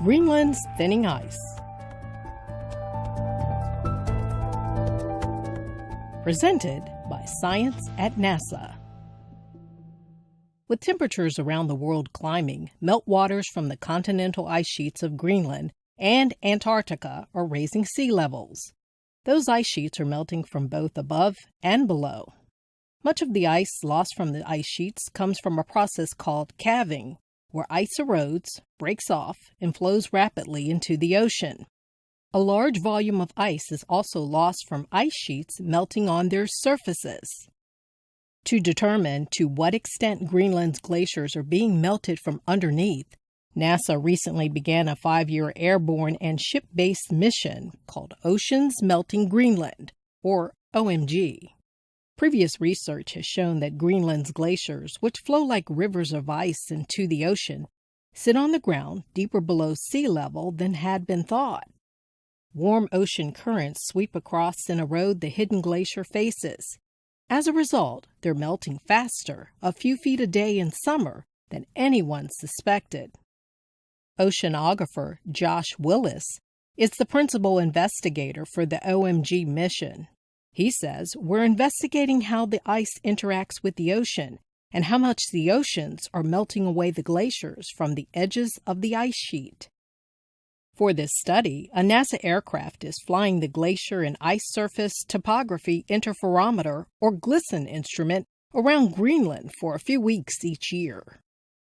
Greenland's thinning ice. Presented by Science at NASA. With temperatures around the world climbing, meltwaters from the continental ice sheets of Greenland and Antarctica are raising sea levels. Those ice sheets are melting from both above and below. Much of the ice lost from the ice sheets comes from a process called calving, where ice erodes, breaks off, and flows rapidly into the ocean. A large volume of ice is also lost from ice sheets melting on their surfaces. To determine to what extent Greenland's glaciers are being melted from underneath, NASA recently began a 5-year airborne and ship-based mission called Oceans Melting Greenland, or OMG. Previous research has shown that Greenland's glaciers, which flow like rivers of ice into the ocean, sit on the ground deeper below sea level than had been thought. Warm ocean currents sweep across and erode the hidden glacier faces. As a result, they're melting faster, a few feet a day in summer, than anyone suspected. Oceanographer Josh Willis is the principal investigator for the OMG mission. He says, "We're investigating how the ice interacts with the ocean and how much the oceans are melting away the glaciers from the edges of the ice sheet." For this study, a NASA aircraft is flying the Glacier and Ice Surface Topography Interferometer, or GLISTEN instrument, around Greenland for a few weeks each year.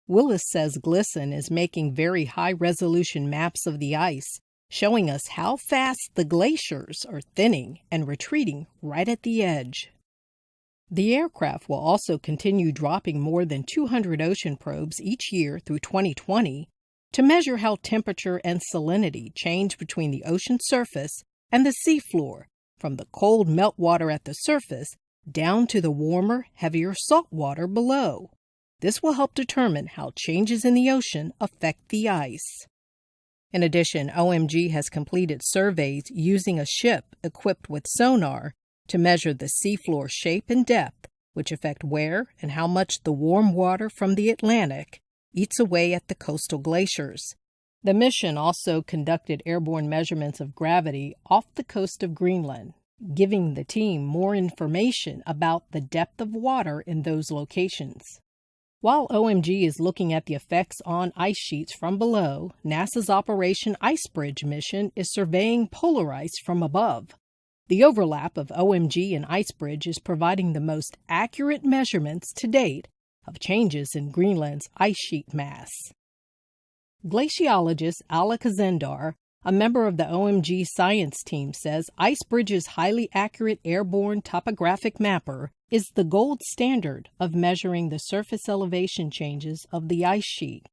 Willis says GLISTEN is making very high-resolution maps of the ice, showing us how fast the glaciers are thinning and retreating right at the edge. The aircraft will also continue dropping more than 200 ocean probes each year through 2020 to measure how temperature and salinity change between the ocean surface and the seafloor, from the cold meltwater at the surface down to the warmer, heavier salt water below. This will help determine how changes in the ocean affect the ice. In addition, OMG has completed surveys using a ship equipped with sonar to measure the seafloor shape and depth, which affect where and how much the warm water from the Atlantic eats away at the coastal glaciers. The mission also conducted airborne measurements of gravity off the coast of Greenland, giving the team more information about the depth of water in those locations. While OMG is looking at the effects on ice sheets from below, NASA's Operation Icebridge mission is surveying polar ice from above. The overlap of OMG and Icebridge is providing the most accurate measurements to date of changes in Greenland's ice sheet mass. Glaciologist Alec Zendar, a member of the OMG science team, says Icebridge's highly accurate airborne topographic mapper is the gold standard of measuring the surface elevation changes of the ice sheet.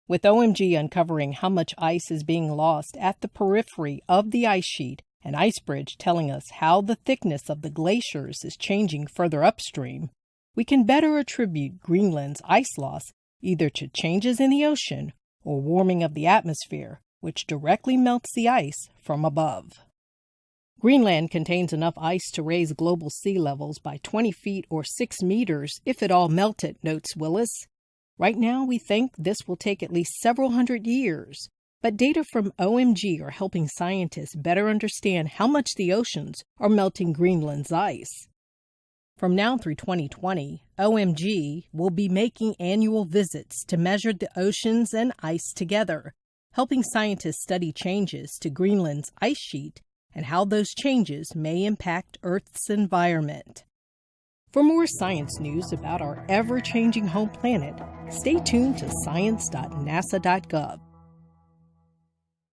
With OMG uncovering how much ice is being lost at the periphery of the ice sheet, and Icebridge telling us how the thickness of the glaciers is changing further upstream, we can better attribute Greenland's ice loss either to changes in the ocean or warming of the atmosphere, which directly melts the ice from above. Greenland contains enough ice to raise global sea levels by 20 feet or 6 meters if it all melted, notes Willis. Right now, we think this will take at least several hundred years, but data from OMG are helping scientists better understand how much the oceans are melting Greenland's ice. From now through 2020, OMG will be making annual visits to measure the oceans and ice together, helping scientists study changes to Greenland's ice sheet and how those changes may impact Earth's environment. For more science news about our ever-changing home planet, stay tuned to science.nasa.gov.